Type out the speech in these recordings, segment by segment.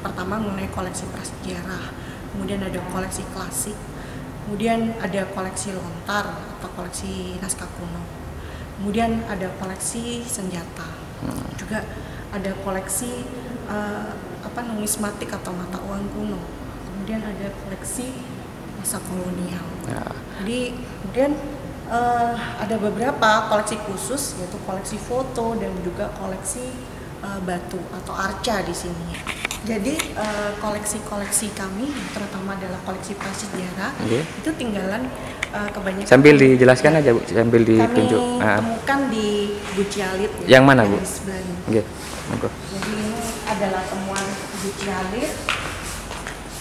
pertama mengenai koleksi prasejarah, kemudian ada koleksi klasik, kemudian ada koleksi lontar atau koleksi naskah kuno, kemudian ada koleksi senjata, juga ada koleksi numismatik atau mata uang kuno, kemudian ada koleksi masa kolonial. Jadi kemudian ada beberapa koleksi khusus, yaitu koleksi foto dan juga koleksi batu atau arca di sini. Jadi koleksi-koleksi kami, terutama adalah koleksi prasejarah, itu tinggalan kebanyakan. Sambil dijelaskan aja Bu, sambil ditunjuk. Kami temukan di Gucialit. Yang mana Bu? Jadi ini adalah temuan Gucialit.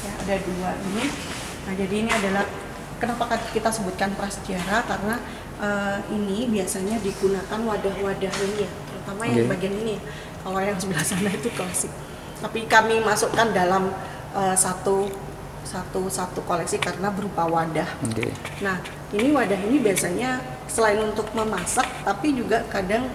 Ya, ada dua ini. Nah, jadi ini adalah kenapa kita sebutkan prasejarah, karena ini biasanya digunakan wadah-wadah ini ya, terutama yang bagian ini. Kalau yang sebelah sana itu klasik. Tapi kami masukkan dalam satu koleksi karena berupa wadah. Nah, ini wadah ini biasanya selain untuk memasak, tapi juga kadang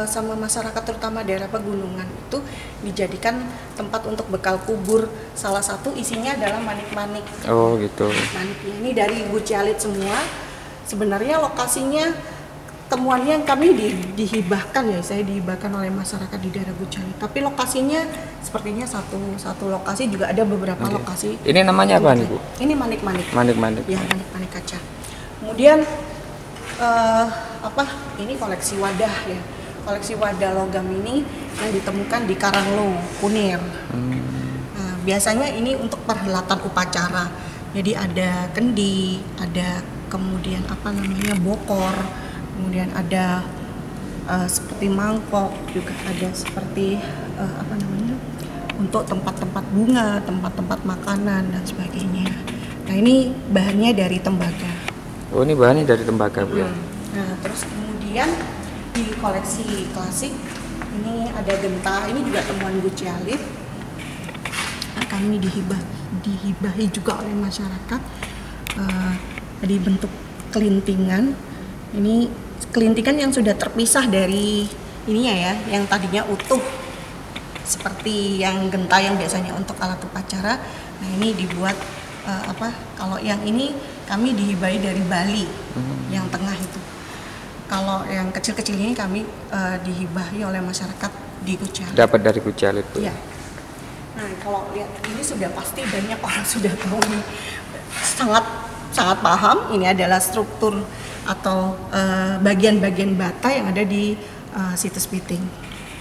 sama masyarakat terutama daerah pegunungan itu dijadikan tempat untuk bekal kubur. Salah satu isinya adalah manik-manik. Oh gitu. Manik ini dari Gucialit semua. Sebenarnya lokasinya temuannya kami dihibahkan ya, saya dihibahkan oleh masyarakat di daerah Gucialit. Tapi lokasinya sepertinya satu lokasi, juga ada beberapa lokasi. Ini namanya apa nih Bu? Ini manik-manik. Manik-manik. Ya, manik-manik kaca. Kemudian ini koleksi wadah ya. Koleksi wadah logam ini yang ditemukan di Karanglo, Kunir. Nah, biasanya ini untuk perhelatan upacara. Jadi ada kendi, ada kemudian bokor, kemudian ada seperti mangkok, juga ada seperti untuk tempat-tempat bunga, tempat-tempat makanan dan sebagainya. Nah, ini bahannya dari tembaga. Oh, ini bahannya dari tembaga Bu ya. Nah, terus kemudian di koleksi klasik ini ada genta, ini juga temuan Gucialit. Nah, kami dihibahi juga oleh masyarakat. Di bentuk kelintingan. Ini kelintingan yang sudah terpisah dari ininya ya, yang tadinya utuh seperti yang genta yang biasanya untuk alat upacara. Nah, ini dibuat kalau yang ini kami dihibahi dari Bali, yang tengah itu. Kalau yang kecil-kecil ini kami dihibahi oleh masyarakat di Gucialit. Dapat dari Gucialit tuh. Iya. Nah, kalau lihat ini sudah pasti banyak orang sudah tahu nih, sangat paham. Ini adalah struktur atau bagian-bagian bata yang ada di situs Piting.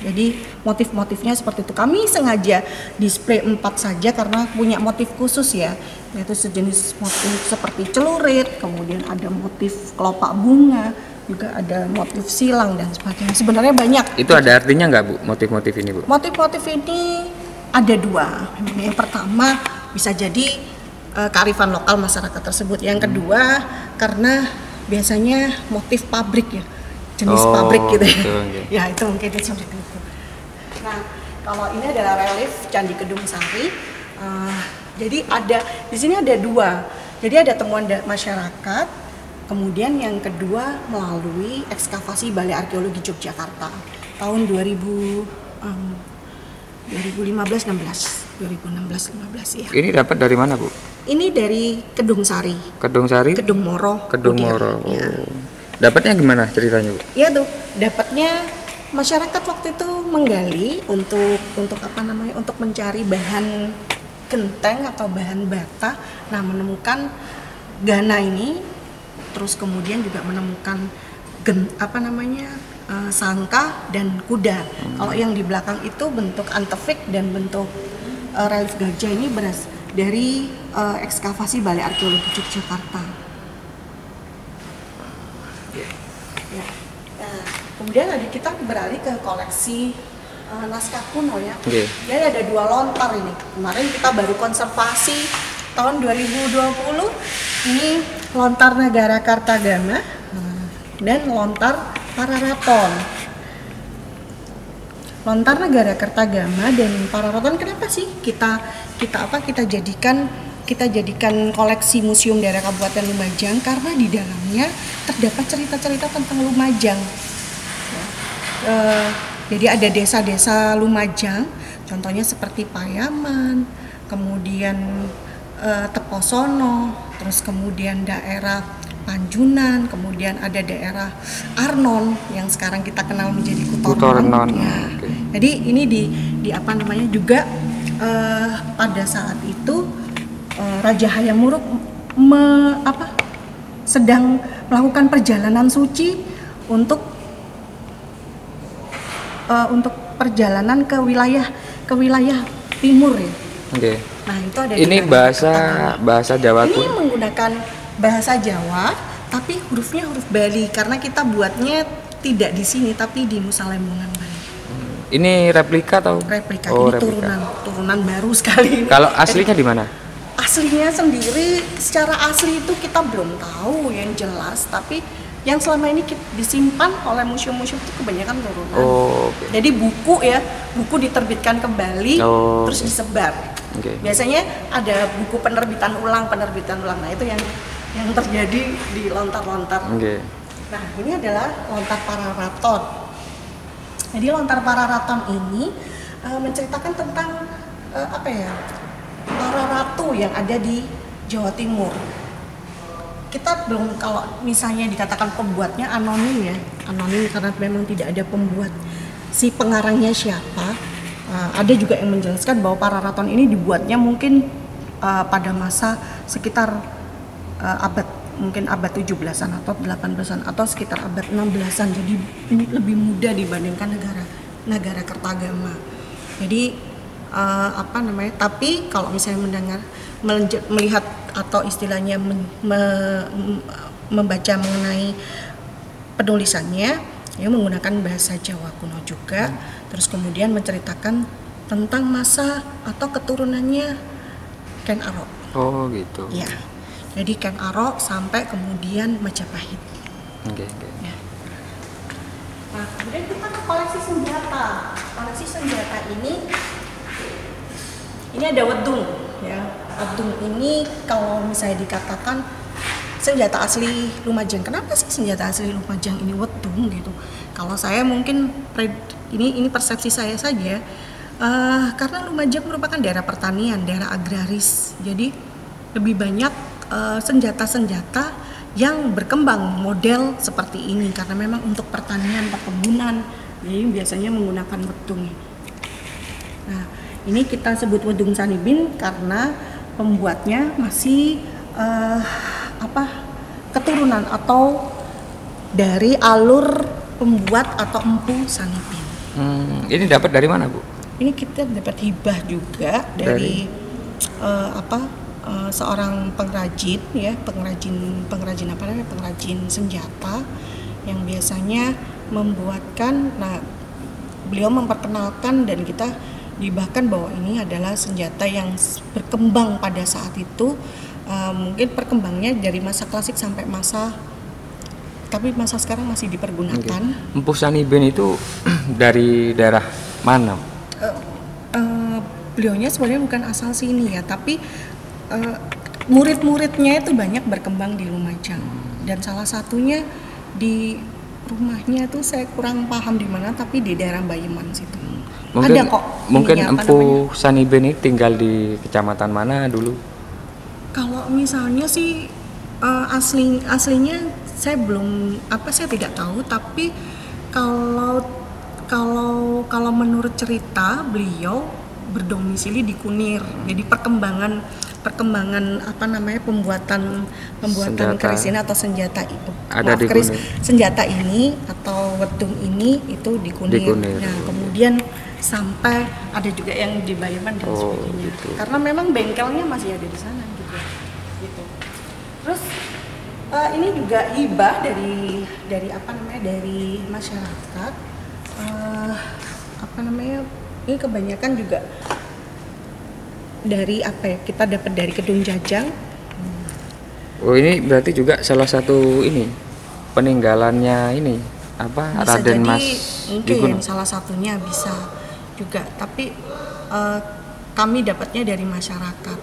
Jadi motif-motifnya seperti itu. Kami sengaja display 4 saja karena punya motif khusus ya, yaitu sejenis motif seperti celurit, kemudian ada motif kelopak bunga, juga ada motif silang dan sebagainya. Sebenarnya banyak. Itu ada artinya nggak Bu, motif-motif ini Bu? Motif-motif ini ada 2. Yang pertama bisa jadi kearifan lokal masyarakat tersebut. Yang kedua karena biasanya motif pabrik ya, jenis pabrik gitu ya. Ya itu mungkin seperti itu. Nah, kalau ini adalah relief Candi Kedung Sari. Jadi di sini ada 2. Jadi ada temuan masyarakat, kemudian yang kedua melalui ekskavasi Balai Arkeologi Yogyakarta tahun 2015 ya. Ini dapat dari mana Bu? Ini dari Kedung Sari. Kedung Sari? Kedung Moro. Kedung Moro. Ya. Dapatnya gimana ceritanya Bu? Ya tuh, dapatnya masyarakat waktu itu menggali untuk mencari bahan genteng atau bahan bata. Nah, menemukan gana ini, terus kemudian juga menemukan sangka dan kuda. Kalau yang di belakang itu bentuk antefik dan bentuk relief gajah ini beras dari ekskavasi Balai Arkeologi Yogyakarta. Ya. Nah, kemudian kita beralih ke koleksi naskah kuno ya. Jadi ada 2 lontar ini. Kemarin kita baru konservasi tahun 2020. Ini lontar Negara Kartagama dan lontar Pararaton. Lontar Negara Kartagama dan Pararaton kenapa sih kita jadikan koleksi museum daerah Kabupaten Lumajang? Karena di dalamnya terdapat cerita-cerita tentang Lumajang. Jadi ada desa-desa Lumajang, Contohnya seperti Payaman, kemudian Teposono, terus kemudian daerah Panjunan, kemudian ada daerah Arnon yang sekarang kita kenal menjadi Kutornon. Ya. Okay. Jadi ini di apa namanya juga pada saat itu Raja Hayam Wuruk sedang melakukan perjalanan suci untuk perjalanan ke wilayah timur ya. Oke. Okay. Nah, itu ada ini bahasa Jawa. Ini menggunakan bahasa Jawa tapi hurufnya huruf Bali karena kita buatnya tidak di sini tapi di Nusa Lembongan Bali. Ini replika atau? Replika. Ini replika. turunan baru sekali. Kalau aslinya di mana? Aslinya sendiri secara asli itu kita belum tahu yang jelas, tapi yang selama ini disimpan oleh museum-museum itu kebanyakan turunan. Okay. Jadi buku diterbitkan kembali terus disebar. Okay. Biasanya ada buku penerbitan ulang. Nah, itu yang terjadi di lontar-lontar. Okay. Nah, ini adalah lontar Pararaton. Jadi lontar Pararaton ini menceritakan tentang para ratu yang ada di Jawa Timur. Kita belum, kalau misalnya dikatakan pembuatnya anonim karena memang tidak ada pembuat. Si pengarangnya siapa? Ada juga yang menjelaskan bahwa Pararaton ini dibuatnya mungkin pada masa sekitar abad 17-an atau 18-an atau sekitar abad 16-an. Jadi ini lebih muda dibandingkan negara Kertagama. Jadi tapi kalau misalnya melihat atau istilahnya membaca mengenai penulisannya ya menggunakan bahasa Jawa kuno juga, terus kemudian menceritakan tentang masa atau keturunannya Ken Arok. Oh gitu. Ya, jadi Ken Arok sampai kemudian Majapahit. Oke. Ya. Nah, kemudian kita ke koleksi senjata. Koleksi senjata ini ada wedung ya. Wedung ini kalau misalnya dikatakan senjata asli Lumajang. Kenapa sih senjata asli Lumajang ini wedung gitu? Kalau saya mungkin ini persepsi saya saja. Karena Lumajang merupakan daerah pertanian, daerah agraris. Jadi lebih banyak senjata-senjata yang berkembang model seperti ini karena memang untuk pertanian, perkebunan. Jadi biasanya menggunakan wedung. Nah, ini kita sebut wedung Sanibin karena pembuatnya masih keturunan atau dari alur pembuat atau empu Sanibin. Ini dapat dari mana, Bu? Ini kita dapat hibah juga dari seorang pengrajin ya, pengrajin senjata yang biasanya membuatkan. Nah, beliau memperkenalkan dan kita dibahkan bahwa ini adalah senjata yang berkembang pada saat itu, mungkin perkembangnya dari masa klasik sampai tapi masa sekarang masih dipergunakan. Empu Sanibin itu dari daerah mana? Beliaunya sebenarnya bukan asal sini ya, tapi murid-muridnya itu banyak berkembang di Lumajang dan salah satunya di rumahnya itu saya kurang paham di mana, tapi di daerah Bayeman situ. Ada kok. Mungkin Empu Sanibin ini tinggal di kecamatan mana dulu? Kalau misalnya sih aslinya saya tidak tahu, tapi kalau menurut cerita beliau berdomisili di Kunir. Jadi perkembangan pembuatan keris ini atau senjata itu. Senjata ini atau wedung ini itu di Kunir. Nah, kemudian sampai ada juga yang di Bayeman dan sebagainya. Gitu. Karena memang bengkelnya masih ada di sana juga. Gitu. Terus ini juga hibah dari masyarakat. Ini kebanyakan juga dari kita dapat dari Kedung Jajang. Oh, ini berarti juga salah satu peninggalannya bisa Raden jadi, Mas mungkin salah satunya bisa juga, tapi kami dapatnya dari masyarakat.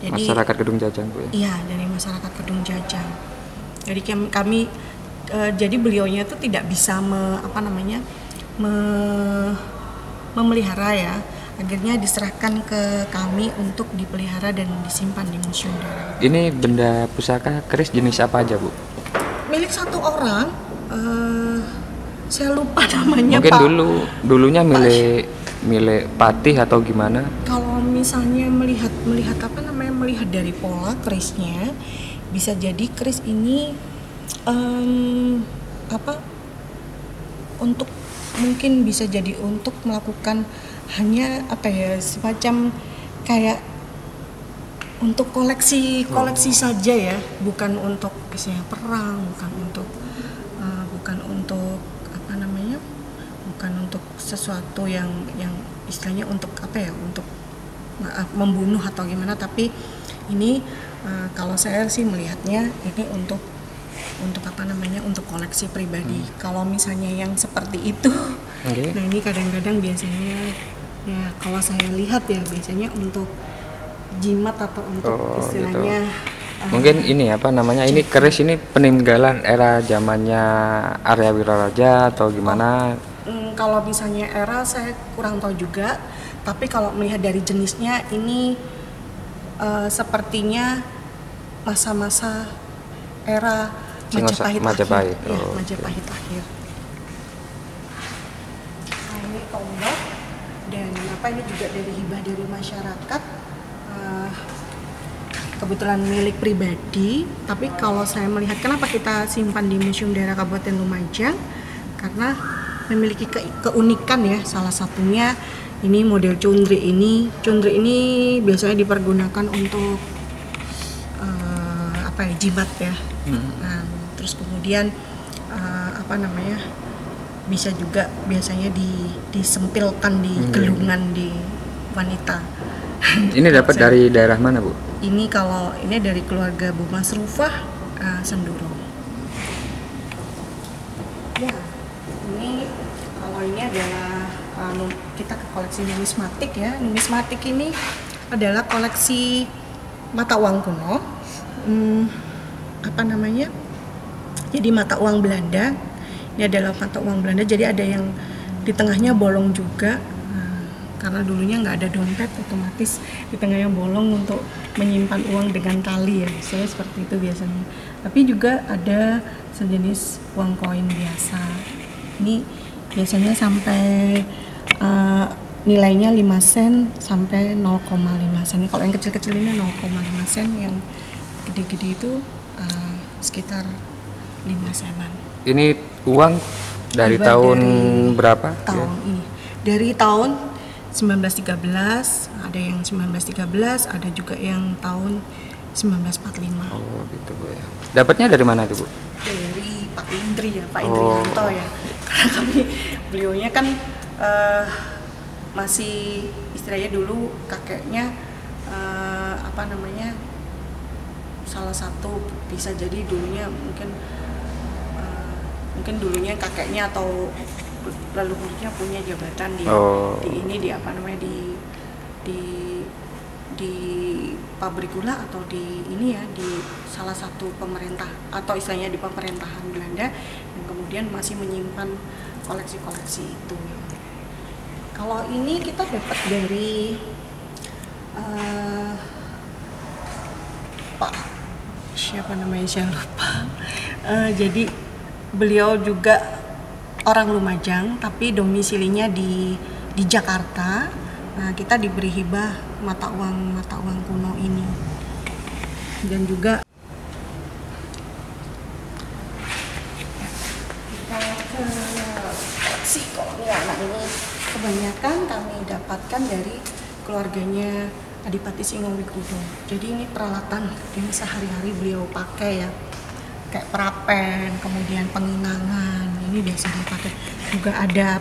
Jadi masyarakat Kedung Jajang, Bu ya? Iya, dari masyarakat Kedung Jajang. Jadi kami jadi beliaunya itu tidak bisa memelihara ya. akhirnya diserahkan ke kami untuk dipelihara dan disimpan di Museum Dara. Ini benda pusaka keris jenis apa aja, Bu? Milik satu orang, saya lupa namanya. Mungkin Pak. Dulunya milik patih atau gimana? Kalau misalnya melihat dari pola kerisnya, bisa jadi keris ini untuk mungkin bisa jadi untuk melakukan hanya semacam kayak untuk koleksi saja ya, bukan untuk misalnya perang, bukan untuk sesuatu yang istilahnya untuk untuk membunuh atau gimana, tapi ini kalau saya sih melihatnya ini untuk untuk koleksi pribadi. Kalau misalnya yang seperti itu, nah ini kadang-kadang biasanya ya kalau saya lihat ya biasanya untuk jimat atau untuk istilahnya gitu. Mungkin ini ini keris ini peninggalan era zamannya Arya Wiraraja atau gimana? Kalau misalnya era saya kurang tahu juga, tapi kalau melihat dari jenisnya ini sepertinya masa-masa era Majapahit. Majapahit akhir. Nah, ini tombak dan ini juga dari hibah dari masyarakat. Kebetulan milik pribadi, tapi kalau saya melihat kenapa kita simpan di Museum Daerah Kabupaten Lumajang, karena memiliki keunikan ya. Salah satunya ini model cundri ini. Cundri ini biasanya dipergunakan untuk jimat ya. Nah, terus kemudian bisa juga biasanya disempilkan di gelungan di wanita. Ini dapat dari daerah mana, Bu? Ini dari keluarga Bu Masrufah Senduro. Ya, ini adalah kita ke koleksi numismatik ya. Numismatik ini adalah koleksi mata uang kuno. Jadi mata uang Belanda. Ini adalah mata uang Belanda. Jadi ada yang di tengahnya bolong juga. Karena dulunya nggak ada dompet, otomatis di tengahnya bolong untuk menyimpan uang dengan tali ya. Saya seperti itu biasanya. Tapi juga ada sejenis uang koin biasa. Ini biasanya sampai nilainya 5 sen sampai 0,5 sen. Kalau yang kecil-kecil ini 0,5 sen, yang gede-gede itu sekitar 5 senan. Ini uang dari tahun berapa? Tahun ini. Dari tahun 1913, ada yang 1913, ada juga yang tahun 1945. Oh gitu, Bu ya. Dapatnya dari mana tuh, Bu? Dari Pak Indri ya, Pak Indrianto ya. Karena beliaunya kan masih istilahnya dulu kakeknya salah satu bisa jadi dulunya mungkin dulunya kakeknya atau leluhurnya punya jabatan di pabrik gula atau di salah satu pemerintah atau istilahnya di pemerintahan Belanda, yang kemudian masih menyimpan koleksi-koleksi itu. Kalau ini kita dapat dari Pak siapa namanya saya lupa. Jadi beliau juga orang Lumajang tapi domisilinya di Jakarta. Nah, kita diberi hibah mata uang kuno ini. Dan juga kita ke koleksi kolonial. Nah, ini kebanyakan kami dapatkan dari keluarganya Adipati Singowikudo. Jadi ini peralatan yang sehari-hari beliau pakai ya, kayak perapen, kemudian penginangan, ini biasa dipakai. Juga ada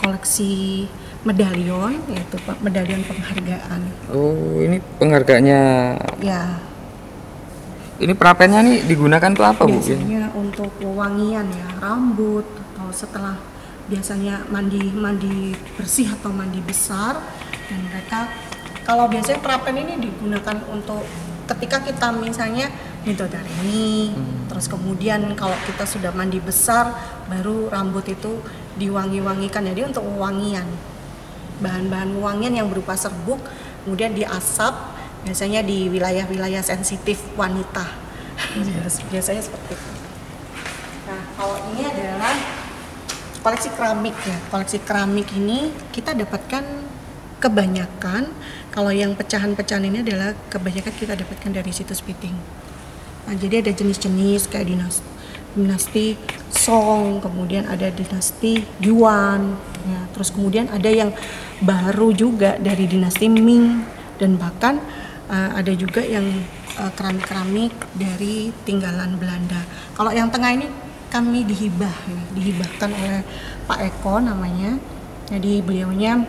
koleksi medalion, yaitu medalion penghargaan. Oh, ini penghargaannya. Ya. Ini perapennya nih digunakan tuh apa, Bu? Biasanya untuk wewangian ya, rambut, atau setelah biasanya mandi bersih atau mandi besar. Dan mereka, kalau biasanya perapen ini digunakan untuk ketika kita misalnya midodareni, terus kemudian kalau kita sudah mandi besar, baru rambut itu diwangi-wangikan, jadi untuk wangian. bahan-bahan wangian yang berupa serbuk, kemudian diasap, biasanya di wilayah-wilayah sensitif wanita. Biasanya seperti itu. Nah, kalau ini adalah koleksi keramik ya. Koleksi keramik ini kita dapatkan kebanyakan, kalau yang pecahan-pecahan ini adalah kebanyakan kita dapatkan dari situs Piting. Nah, jadi ada jenis-jenis kayak dinasti Song, kemudian ada dinasti Yuan, ya. Terus kemudian ada yang baru juga dari dinasti Ming, dan bahkan ada juga yang keramik-keramik dari tinggalan Belanda. Kalau yang tengah ini kami dihibahkan oleh Pak Eko namanya. Jadi beliaunya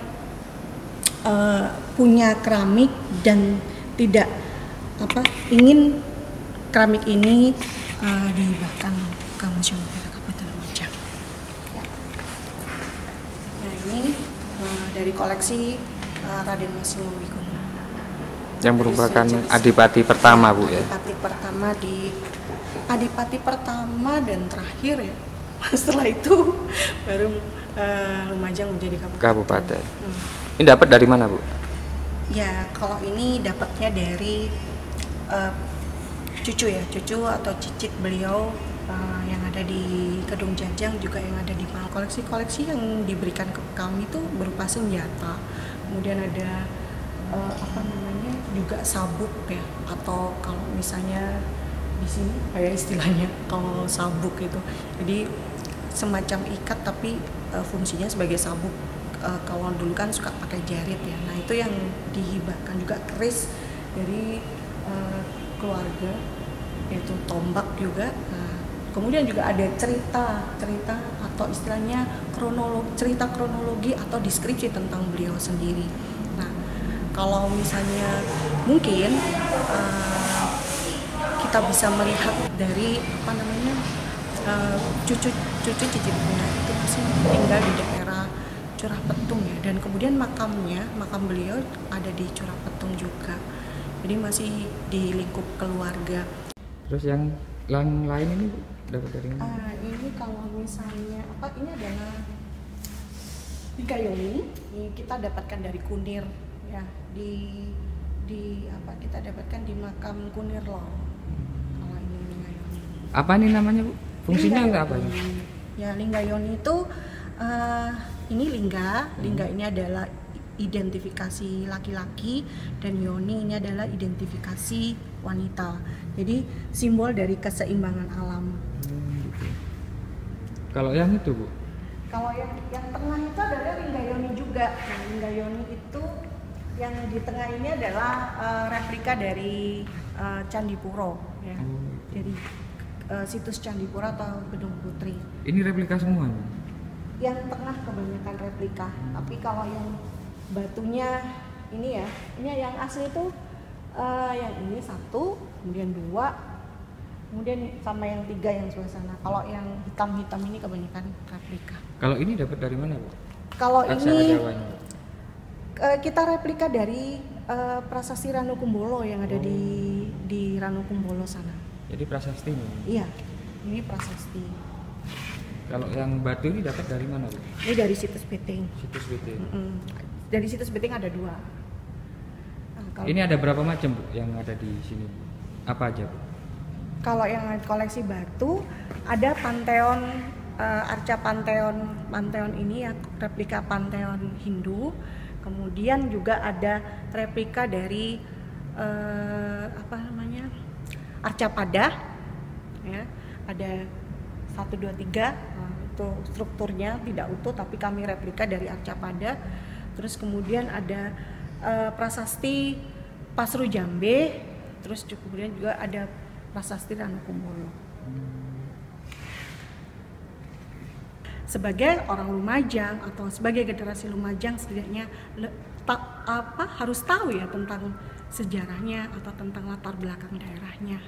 punya keramik dan tidak ingin keramik ini dihibahkan ke Museum Negara Kabupaten Lumajang. Ya. Nah, ini dari koleksi Raden Mas Singowikuna. Yang merupakan adipati pertama, Bu, ya. Adipati pertama dan terakhir ya. Setelah itu baru Lumajang menjadi kabupaten. Ini dapat dari mana, Bu? Ya, kalau ini dapatnya dari cucu atau cicit beliau yang ada di Kedung Jajang, juga yang ada di Malang. Koleksi-koleksi yang diberikan ke kami itu berupa senjata, kemudian ada juga sabuk ya, atau kalau misalnya di sini kayak istilahnya kalau sabuk itu, jadi semacam ikat tapi fungsinya sebagai sabuk. Kalau dulu kan suka pakai jarit ya, nah itu yang dihibahkan. Juga keris dari keluarga, yaitu tombak juga. Nah, kemudian juga ada cerita atau istilahnya cerita kronologi atau deskripsi tentang beliau sendiri. Nah, kalau misalnya mungkin kita bisa melihat dari cucu cicitnya itu masih tinggal di daerah Curah Petung ya, dan kemudian makam beliau ada di Curah Petung juga, jadi masih di lingkup keluarga. Terus yang lain ini dapat dari mana? Ini kalau misalnya ini adalah Ligayoni, ini kita dapatkan dari Kunir ya, kita dapatkan di makam Kunir Law. Kalau ini Ligayoni. Apa nih namanya, Bu? Fungsinya enggak apa ya? Ya, Ligayoni itu ini lingga ini adalah identifikasi laki-laki, dan yoni ini adalah identifikasi wanita. Jadi simbol dari keseimbangan alam. Gitu. Kalau yang itu, Bu? Kalau yang tengah itu adalah Linggayoni juga. Nah, Linggayoni itu yang di tengah ini adalah replika dari Candi Puro ya. Jadi situs Candi Puro atau Gedung Putri. Ini replika semua? Yang tengah kebanyakan replika, tapi kalau yang batunya ini ya, ini yang asli itu yang ini 1, kemudian 2, kemudian sama yang 3 yang sebelah sana. Kalau yang hitam-hitam ini kebanyakan replika. Kalau ini dapat dari mana, Bu? Kalau ini kita replika dari prasasti Ranukumbolo yang ada di Ranukumbolo sana. Jadi prasasti ini? Iya, ini prasasti. Kalau yang batu ini dapat dari mana, Bu? Ini dari situs Piting. Situs Piting. Dari situs Piting ada 2. Nah, ini ada berapa macam, Bu, yang ada di sini? Apa aja, Bu? Kalau yang koleksi batu ada Pantheon, arca Pantheon ini ya, replika Pantheon Hindu. Kemudian juga ada replika dari arca Pada ya. Ada 1, 2, 3, itu strukturnya tidak utuh tapi kami replika dari arca Pada. Terus kemudian ada prasasti Pasru Jambe, terus kemudian juga ada prasasti Ranukumbolo. Sebagai orang Lumajang atau sebagai generasi Lumajang, setidaknya harus tahu ya tentang sejarahnya atau tentang latar belakang daerahnya.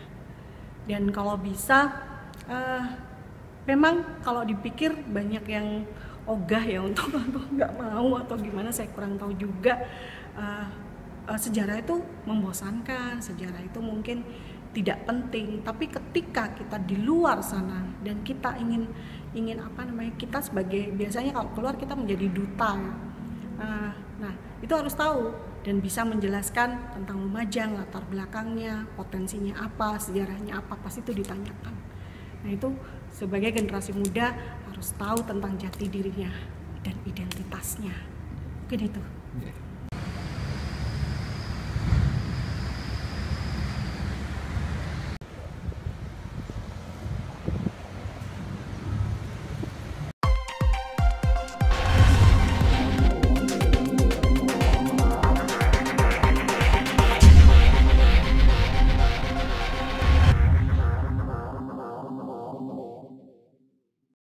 Dan kalau bisa memang kalau dipikir banyak yang ogah ya untuk nggak mau atau gimana, saya kurang tahu juga. Sejarah itu membosankan, sejarah itu mungkin tidak penting, tapi ketika kita di luar sana dan kita ingin kita sebagai, biasanya kalau keluar kita menjadi duta ya. itu harus tahu dan bisa menjelaskan tentang Lumajang, latar belakangnya, potensinya apa, sejarahnya apa, pasti itu ditanyakan. Nah itu sebagai generasi muda harus tahu tentang jati dirinya dan identitasnya. Mungkin itu.